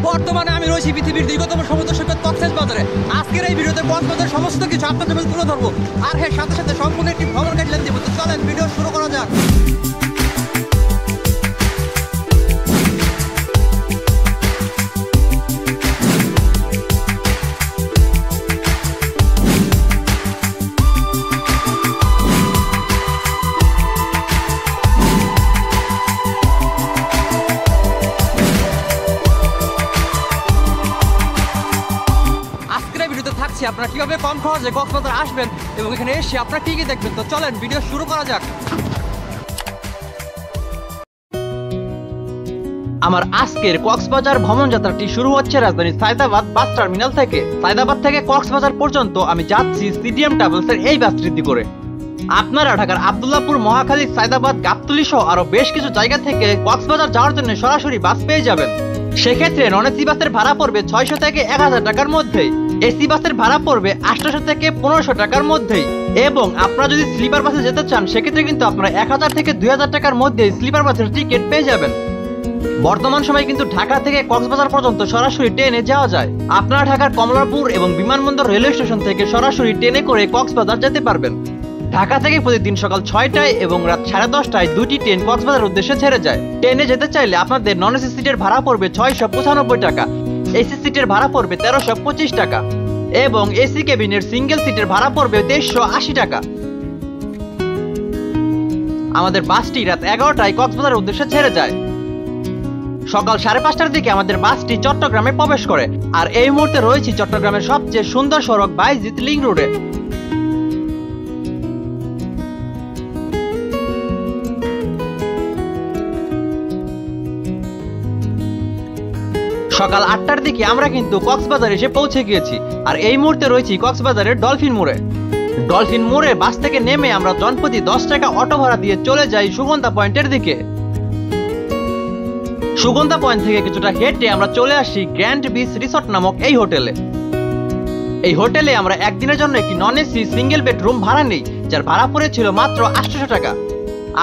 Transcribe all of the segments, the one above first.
বর্তমানে আমি রয়েছি পৃথিবীর দীর্ঘতম সমুদ্র সৈকত কক্সবাজারে। আজকের এই ভিডিওতে কক্সবাজারের সমস্ত কিছু আপনাদের সামনে তুলে ধরবো, আর হ্যাঁ সাথে সাথে সম্পূর্ণ একটি ভ্রমণ গাইডলাইন দেবো। তো চলেন ভিডিও শুরু করা যাক। আপনারা কিভাবে কম খরচে কক্সবাজার আসবেন এবং এখানে এসে আপনারা কি কি দেখবেন, তো চলেন ভিডিও শুরু করা যাক। আমার আজকের কক্সবাজার ভ্রমণ যাত্রাটি শুরু হচ্ছে রাজধানী সায়দাবাদ বাস টার্মিনাল থেকে। সায়দাবাদ থেকে কক্সবাজার পর্যন্ত আমি যাচ্ছি সিডিএম ট্রাভেলসের এই বাসটিতে করে। আপনারা ঢাকার আব্দুল্লাহপুর, মহাখালী, সায়দাবাদ, গাবতলী সহ আরো বেশ কিছু জায়গা থেকে কক্সবাজার যাওয়ার জন্য সরাসরি বাস পেয়ে যাবেন। সেক্ষেত্রে নন এসি বাসের ভাড়া পড়বে 600 থেকে 1000 টাকার মধ্যেই, এসি বাসের ভাড়া পড়বে 800 থেকে 1500 টাকার মধ্যেই, এবং আপনারা যদি স্লিপার বাসে যেতে চান সেক্ষেত্রে কিন্তু আপনারা 1000 থেকে 2000 টাকার মধ্যে স্লিপার বাসের টিকিট পেয়ে যাবেন। বর্তমান সময়ে কিন্তু ঢাকা থেকে কক্সবাজার পর্যন্ত সরাসরি ট্রেনে যাওয়া যায়। আপনারা ঢাকার কমলাপুর এবং বিমানবন্দর রেলওয়ে স্টেশন থেকে সরাসরি ট্রেনে করে কক্সবাজার যেতে পারবেন। ঢাকা থেকে প্রতিদিন সকাল 6টায় এবং রাত 10:30টায় দুটি ট্রেন কক্সবাজার উদ্দেশ্যে ছেড়ে যায়। ট্রেনে যেতে চাইলে আপনাদের নন এসি সিটের ভাড়া পড়বে 695 টাকা, এসি সিটের ভাড়া পড়বে 1325 টাকা এবং এসি কেবিনের সিঙ্গেল সিটের ভাড়া পড়বে 2380 টাকা। আমাদের বাসটি রাত 11টায় কক্সবাজার উদ্দেশ্যে ছেড়ে যায়। সকাল 5:30টার দিকে আমাদের বাসটি চট্টগ্রামে প্রবেশ করে। আর এই মুহূর্তে রয়েছে চট্টগ্রামের সবচেয়ে সুন্দর সড়ক বাইজিৎ লিংক রোডে। সকাল 8টার দিকে আমরা কিন্তু কক্সবাজার এসে পৌঁছে গিয়েছি। আর এই মুহূর্তে রয়েছি কক্সবাজারের ডলফিন মোড়ে। ডলফিন মোড়ে বাস থেকে নেমে আমরা জনপ্রতি 10 টাকা অটো ভাড়া দিয়ে চলে যাই সুগন্ধা পয়েন্টের দিকে। সুগন্ধা পয়েন্ট থেকে কিছুটা হেঁটে আমরা চলে আসি গ্র্যান্ড বিচ রিসর্ট নামক এই হোটেলে। এই হোটেলে আমরা একদিনের জন্য একটি নন এসি সিঙ্গেল বেডরুম ভাড়া নেই, যার ভাড়া পড়েছিল মাত্র 800 টাকা।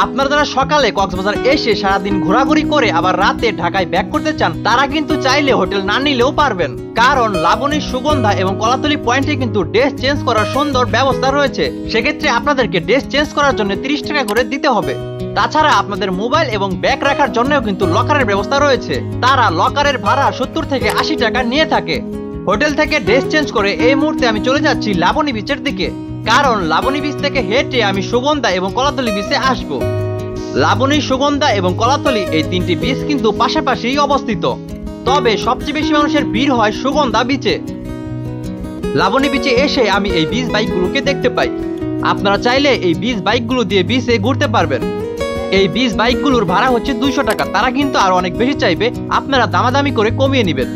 আপনারা যারা সকালে কক্সবাজার এসে সারাদিন ঘোরাঘুরি করে আবার রাতে ঢাকায় ব্যাক করতে চান তারা কিন্তু চাইলে হোটেল না নিলেও পারবেন, কারণ লাবণী, সুগন্ধা এবং কলাতলী পয়েন্টে কিন্তু ড্রেস চেঞ্জ করার সুন্দর ব্যবস্থা রয়েছে। সেক্ষেত্রে আপনাদেরকে ড্রেস চেঞ্জ করার জন্য 30 টাকা করে দিতে হবে। তাছাড়া আপনাদের মোবাইল এবং ব্যাগ রাখার জন্যও কিন্তু লকারের ব্যবস্থা রয়েছে। তারা লকারের ভাড়া 70 থেকে 80 টাকা নিয়ে থাকে। হোটেল থেকে ড্রেস চেঞ্জ করে এই মুহূর্তে আমি চলে যাচ্ছি লাবণী বিচের দিকে, কারণ লাবণী বিচ থেকে হেঁটে আমি সুগন্ধা এবং কলাতলী বিচে আসবো। লাবণী, সুগন্ধা এবং কলাতলী এই তিনটি বিচ কিন্তু পাশাপাশি অবস্থিত, তবে সবচেয়ে বেশি মানুষের ভিড় হয় সুগন্ধা বিচে। লাবণী বিচে এসে আমি এই বিচ বাইকগুলোকে দেখতে পাই। আপনারা চাইলে এই বিচ বাইকগুলো দিয়ে বিচে ঘুরতে পারবেন। এই বিচ বাইকগুলোর ভাড়া হচ্ছে 200 টাকা। তারা কিন্তু আরো অনেক বেশি চাইবে, আপনারা দামাদামি করে কমিয়ে নেবেন।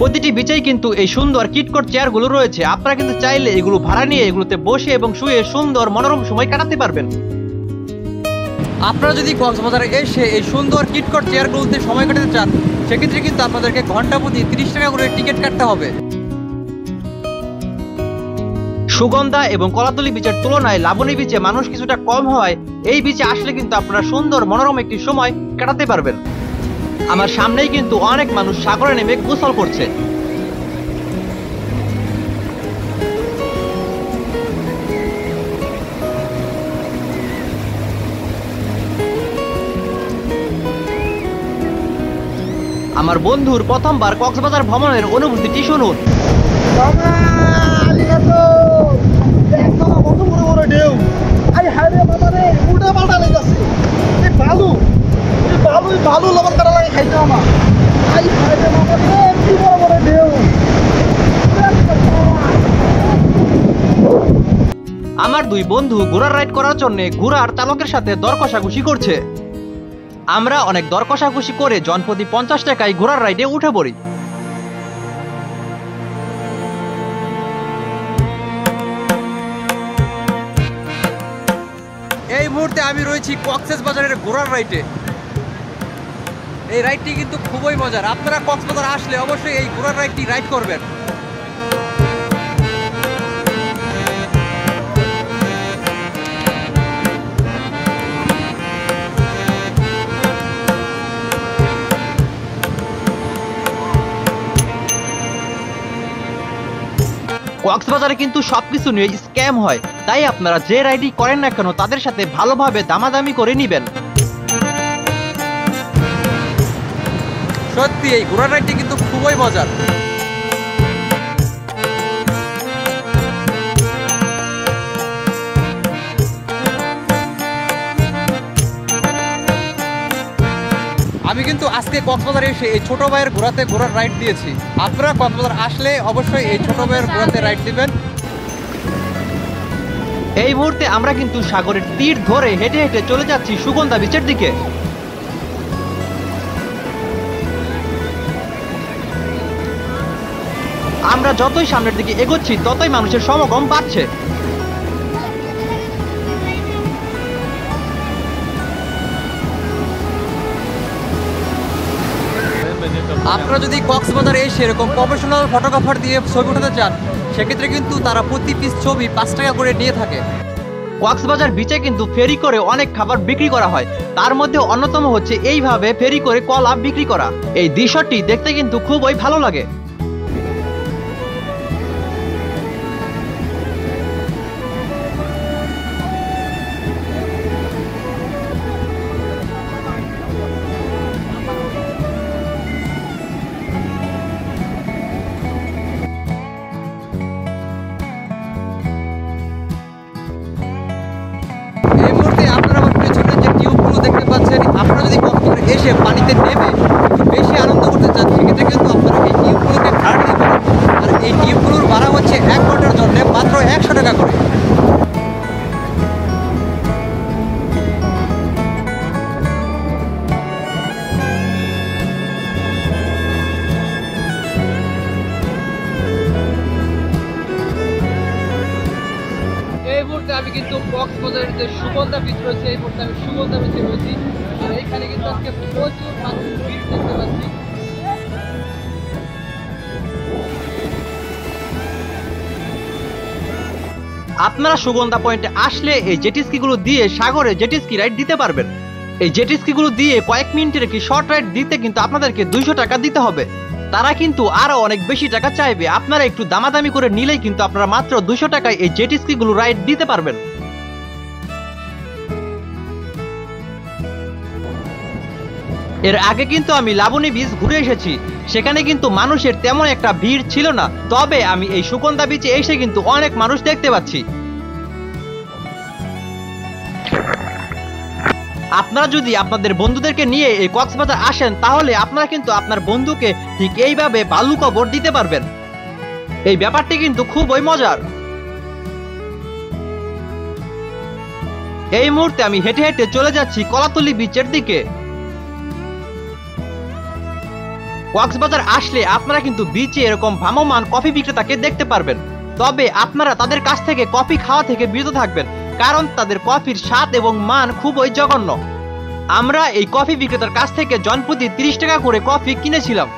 প্রতিটি বিচেই কিন্তু এই সুন্দর কিটকট চেয়ারগুলো রয়েছে। আপনারা কিন্তু চাইলে এগুলো ভাড়া নিয়ে এগুলোতে বসে এবং শুয়ে সুন্দর মনোরম সময় কাটাতে পারবেন। আপনারা যদি কক্সবাজারে এসে এই সুন্দর কিটকট চেয়ারগুলোতে সময় কাটাতে চান সেক্ষেত্রে কিন্তু আপনাদেরকে ঘন্টা প্রতি 30 টাকা করে টিকিট কাটতে হবে। সুগন্ধা এবং কলাতলী বিচের তুলনায় লাবণী বিচে মানুষ কিছুটা কম হয়। এই বিচে আসলে কিন্তু আপনারা সুন্দর মনোরম একটি সময় কাটাতে পারবেন। আমার সামনেই কিন্তু অনেক মানুষ সাগরে নেমে গোসল করছে। আমার বন্ধুর প্রথমবার কক্সবাজার ভ্রমণের অনুভূতিটি শুনুন। আমার দুই বন্ধু ঘোড়ার রাইড করার জন্য ঘোড়ার চালকের সাথে দর কষাকষি করছে। আমরা অনেক দর কষাকষি করে জনপ্রতি 50 টাকায় ঘোড়ার রাইডে উঠে পড়ি। এই মুহূর্তে আমি রয়েছি কক্সবাজারের ঘোড়ার রাইডে। এই রাইডটি কিন্তু খুবই মজার। আপনারা কক্সবাজার আসলে অবশ্যই এই ঘোড়ার রাইডটি রাইড করবেন। কক্সবাজারে কিন্তু সবকিছু নিয়ে স্ক্যাম হয়, তাই আপনারা যে রাইডই করেন না কেন তাদের সাথে ভালোভাবে দামাদামি করে নিবেন। সত্যি এই ঘোড়ার রাইডটি কিন্তু খুবই মজার। আমি কিন্তু আজকে কক্সবাজারে এসে এই ছোট ভাইয়ের ঘোড়ার রাইড দিয়েছি। আপনারা কক্সবাজার আসলে অবশ্যই এই ছোট ভাইয়ের ঘোড়াতে রাইড দিবেন। এই মুহূর্তে আমরা কিন্তু সাগরের তীর ধরে হেঁটে হেঁটে চলে যাচ্ছি সুগন্ধা বিচের দিকে। আমরা যতই সামনের দিকে এগোচ্ছি ততই মানুষের সমাগম বাড়ছে। আপনারা যদি কক্সবাজারে এসে এরকম প্রফেশনাল ফটোগ্রাফার দিয়ে ছবি উঠাতে চান, সেক্ষেত্রে কিন্তু তারা প্রতি পিস ছবি 5 টাকা করে নিয়ে থাকে। কক্সবাজার বিচে কিন্তু ফেরি করে অনেক খাবার বিক্রি করা হয়, তার মধ্যে অন্যতম হচ্ছে এইভাবে ফেরি করে কলা বিক্রি করা। এই দৃশ্যটি দেখতে কিন্তু খুবই ভালো লাগে। এই মুহূর্তে আপনারা আমার পেছনে যে টিউবগুলো দেখতে পাচ্ছেন, আপনারা যদি কক্সবাজারে এসে পানিতে নেমে একটু বেশি আনন্দ করতে চান, সেক্ষেত্রে কিন্তু আপনারা এই টিউবগুলোকে ভাড়া নিতে পারেন। আর এই টিউবগুলোর ভাড়া হচ্ছে 1 ঘন্টার জন্য মাত্র 100 টাকা করে। এই মুহূর্তে আমি কিন্তু কক্সবাজারের যে সুগন্ধা বিচ রয়েছে, এই মুহূর্তে আমি সুগন্ধা বিচে রয়েছি। আর এইখানে কিন্তু আজকে প্রচুর মানুষের ভিড় দেখতে পাচ্ছি। আপনারা সুগন্ধা পয়েন্টে আসলে এই জেটিস্কি গুলো দিয়ে সাগরে জেটিস্কি রাইড দিতে পারবেন। এই জেটিস্কি গুলো দিয়ে কয়েক মিনিটের কি শর্ট রাইড দিতে কিন্তু আপনাদেরকে 200 টাকা দিতে হবে। তারা কিন্তু আরো অনেক বেশি টাকা চাইবে, আপনারা একটু দামাদামি করে নিলেই কিন্তু আপনারা মাত্র 200 টাকায় এই জেটিস্কি গুলো রাইড দিতে পারবেন। এর আগে কিন্তু আমি লাবণী বিচ ঘুরে এসেছি, সেখানে কিন্তু মানুষের তেমন একটা ভিড় ছিল না, তবে আমি এই সুগন্ধা বিচে এসে কিন্তু অনেক মানুষ দেখতে পাচ্ছি। আপনারা যদি আপনাদের বন্ধুদেরকে নিয়ে এই কক্সবাজার আসেন, তাহলে আপনারা কিন্তু আপনার বন্ধুকে ঠিক এইভাবে বালু কবর দিতে পারবেন। এই ব্যাপারটি কিন্তু খুবই মজার। এই মুহূর্তে আমি হেঁটে হেঁটে চলে যাচ্ছি কলাতলি বিচের দিকে। কক্সবাজার আসলে আপনারা কিন্তু বিচে এরকম ভ্রাম্যমাণ কফি বিক্রেতাকে দেখতে পারবেন, তবে আপনারা তাদের কাছ থেকে কফি খাওয়া থেকে বিরত থাকবেন, কারণ তাদের কফির স্বাদ এবং মান খুবই জঘন্য। আমরা এই কফি বিক্রেতার কাছ থেকে জনপ্রতি 30 টাকা করে কফি কিনেছিলাম।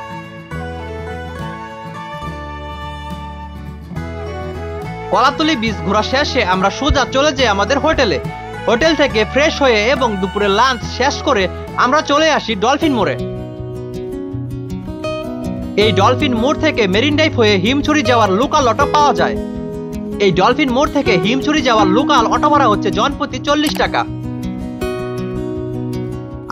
কলাতলি বিচ ঘোরা শেষে আমরা সোজা চলে যাই আমাদের হোটেলে। হোটেল থেকে ফ্রেশ হয়ে এবং দুপুরে লাঞ্চ শেষ করে আমরা চলে আসি ডলফিন মোড়ে। এই ডলফিন মোড় থেকে মেরিন ড্রাইভ হয়ে হিমছড়ি যাওয়ার লোকাল অটো পাওয়া যায়। এই ডলফিন মোড় থেকে হিমছড়ি যাওয়ার লোকাল অটো ভাড়া হচ্ছে জনপ্রতি 40 টাকা।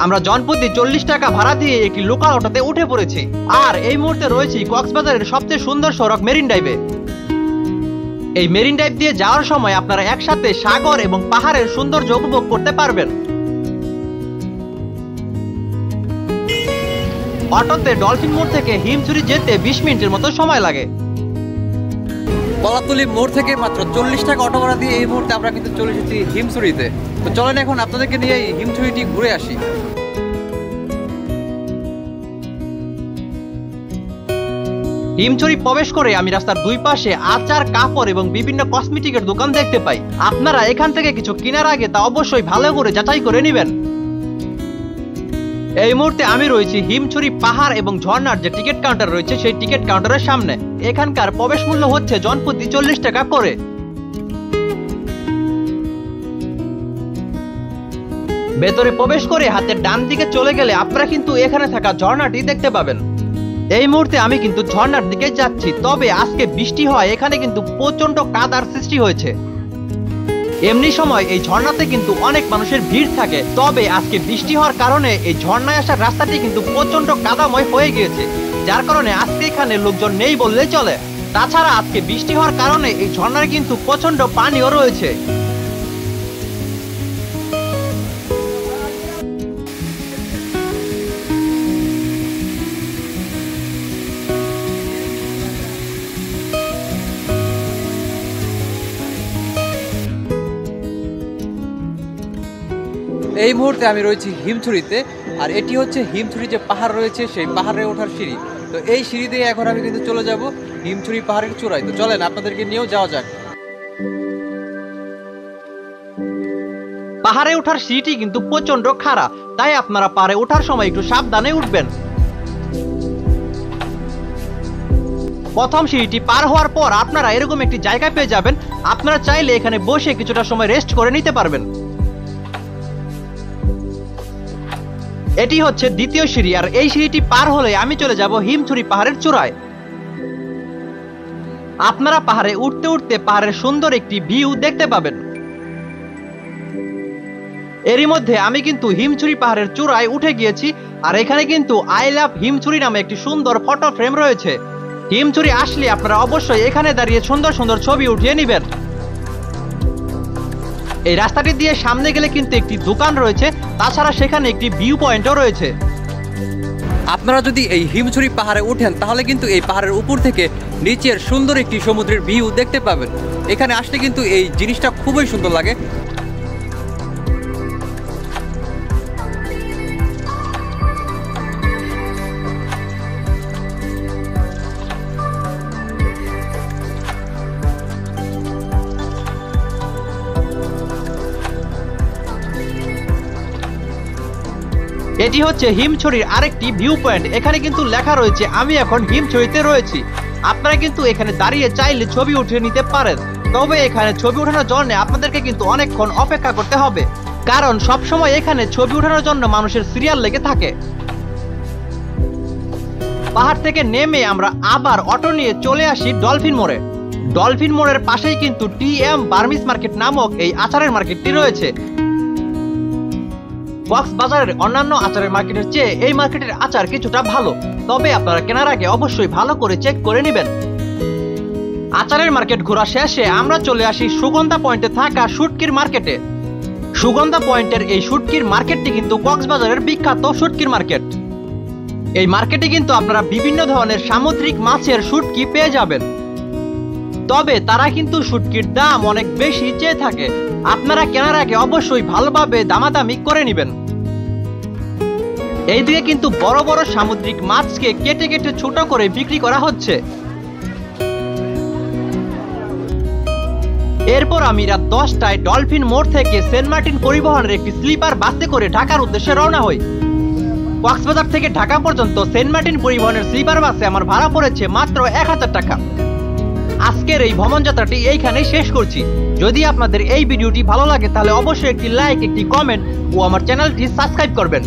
আমরা জনপ্রতি 40 টাকা ভাড়া দিয়ে একটি লোকাল অটোতে উঠে পড়েছি, আর এই মুহূর্তে রয়েছি কক্সবাজারের সবচেয়ে সুন্দর সড়ক মেরিন ড্রাইভে। এই মেরিন ড্রাইভ দিয়ে যাওয়ার সময় আপনারা একসাথে সাগর এবং পাহাড়ের সৌন্দর্য উপভোগ করতে পারবেন। অটোতে ডলফিন মোড় থেকে হিমছড়ি যেতে 20 মিনিটের মতো সময় লাগে। কলাতলি মোড় থেকে মাত্র 40 টাকা অটো ভাড়া দিয়ে এই মুহূর্তে আমরা কিন্তু চলে এসেছি হিমছড়িতে। তো চলেন এখন আপনাদেরকে নিয়ে এই হিমছড়িটি ঘুরে আসি। হিমছড়ি প্রবেশ করে আমি রাস্তার দুই পাশে আচার, কাপড় এবং বিভিন্ন কসমেটিকের দোকান দেখতে পাই। আপনারা এখান থেকে কিছু কেনার আগে তা অবশ্যই ভালো করে যাচাই করে নেবেন। এই মুহূর্তে আমি রয়েছি হিমছড়ি পাহাড় এবং ঝর্ণার যে টিকিট কাউন্টার রয়েছে সেই টিকিট কাউন্টারের সামনে। এখানকার প্রবেশ মূল্য হচ্ছে জনপ্রতি 40 টাকা করে। ভেতরে প্রবেশ করে হাতের ডান দিকে চলে গেলে আপনারা কিন্তু এখানে থাকা ঝর্ণাটি দেখতে পাবেন। এই মুহূর্তে আমি কিন্তু ঝর্ণার দিকে যাচ্ছি, তবে আজকে বৃষ্টি হয় এখানে কিন্তু প্রচন্ড কাদার সৃষ্টি হয়েছে। এমনি সময় এই ঝর্ণাতে কিন্তু অনেক মানুষের ভিড় থাকে, তবে আজকে বৃষ্টি হওয়ার কারণে এই ঝর্ণায় আসার রাস্তাটি কিন্তু প্রচন্ড কাদাময় হয়ে গিয়েছে, যার কারণে আজকে এখানে লোকজন নেই বললেই চলে। তাছাড়া আজকে বৃষ্টি হওয়ার কারণে এই ঝর্ণার কিন্তু প্রচন্ড পানিও রয়েছে। এই মুহূর্তে আমি রয়েছি হিমছড়িতে, আর এটি হচ্ছে হিমছড়ি যে পাহাড় রয়েছে সেই পাহাড়ে ওঠার সিঁড়ি। তো এই সিঁড়ি দিয়ে এখন আমি কিন্তু চলে যাব হিমছড়ি পাহাড়ের চূড়ায়। তো চলেন আপনাদেরকে নিয়েও যাওয়া যাক। পাহাড়ে ওঠার সিঁড়িটি কিন্তু প্রচন্ড খাড়া, তাই আপনারা পাহাড়ে ওঠার সময় একটু সাবধানে উঠবেন। প্রথম সিঁড়িটি পার হওয়ার পর আপনারা এরকম একটি জায়গা পেয়ে যাবেন, আপনারা চাইলে এখানে বসে কিছুটা সময় রেস্ট করে নিতে পারবেন। এটি হচ্ছে দ্বিতীয় সিঁড়ি, আর এই সিঁড়িটি পার হলে আমি চলে যাব হিমছড়ি পাহাড়ের চূড়ায়। আপনারা পাহাড়ে উঠতে উঠতে পাহাড়ের সুন্দর একটি ভিউ দেখতে পাবেন। এরই মধ্যে আমি কিন্তু হিমছড়ি পাহাড়ের চূড়ায় উঠে গিয়েছি, আর এখানে কিন্তু আই লাভ হিমছড়ি নামে একটি সুন্দর ফটো ফ্রেম রয়েছে। হিমছড়ি আসলে আপনারা অবশ্যই এখানে দাঁড়িয়ে সুন্দর সুন্দর ছবি উঠিয়ে নেবেন। এই রাস্তাটি দিয়ে সামনে গেলে কিন্তু একটি দোকান রয়েছে, তাছাড়া সেখানে একটি ভিউ পয়েন্টও রয়েছে। আপনারা যদি এই হিমছড়ি পাহাড়ে উঠেন তাহলে কিন্তু এই পাহাড়ের উপর থেকে নিচের সুন্দর একটি সমুদ্রের ভিউ দেখতে পাবেন। এখানে আসলে কিন্তু এই জিনিসটা খুবই সুন্দর লাগে। এটি হচ্ছে হিমছড়ির আরেকটি ভিউ পয়েন্ট। এখানে কিন্তু লেখা রয়েছে আমি এখন হিমছড়িতে রয়েছি। আপনারা কিন্তু এখানে দাঁড়িয়ে চাইলে ছবি উঠিয়ে নিতে পারেন, তবে এখানে ছবি ওঠানোর জন্য আপনাদেরকে কিন্তু অনেকক্ষণ অপেক্ষা করতে হবে, কারণ সব সময় এখানে ছবি ওঠানোর জন্য মানুষের সিরিয়াল লেগে থাকে। পাহাড় থেকে নেমে আমরা আবার অটো নিয়ে চলে আসি ডলফিন মোড়ে। ডলফিন মোড়ের পাশেই কিন্তু টিএম বার্মিস মার্কেট নামক এই আচারের মার্কেটটি রয়েছে। কক্সবাজারের অন্যান্য আচারের মার্কেটের চেয়ে এই মার্কেটের আচার কিছুটা ভালো, তবে আপনারা কেনার আগে অবশ্যই ভালো করে চেক করে নেবেন। আচারের মার্কেট ঘোরা শেষে আমরা চলে আসি সুগন্ধা পয়েন্টে থাকা শুটকির মার্কেটে। সুগন্ধা পয়েন্টের এই শুটকির মার্কেটটি কিন্তু কক্সবাজারের বিখ্যাত শুটকির মার্কেট। এই মার্কেটে কিন্তু আপনারা বিভিন্ন ধরনের সামুদ্রিক মাছের শুটকি পেয়ে যাবেন, তবে তারা কিন্তু শুটকির দাম অনেক বেশি চেয়ে থাকে। আপনারা কেনার আগে অবশ্যই ভালোভাবে দামাদামি করে নেবেন। এইদিকে কিন্তু বড় বড় সামুদ্রিক মাছকে কেটে কেটে ছোট করে বিক্রি করা হচ্ছে। এরপর আমি রাত 10টায় ডলফিন মোড় থেকে সেন্ট মার্টিন পরিবহনের একটি স্লিপার বাসে করে ঢাকার উদ্দেশ্যে রওনা হই। কক্সবাজার থেকে ঢাকা পর্যন্ত সেন্ট মার্টিন পরিবহনের স্লিপার বাসে আমার ভাড়া পড়েছে মাত্র 1000 টাকা। আজকের এই ভ্রমণ যাত্রাটি এইখানেই শেষ করছি। যদি আপনাদের এই ভিডিওটি ভালো লাগে তাহলে অবশ্যই একটি লাইক, একটি কমেন্ট ও আমার চ্যানেলটি সাবস্ক্রাইব করবেন।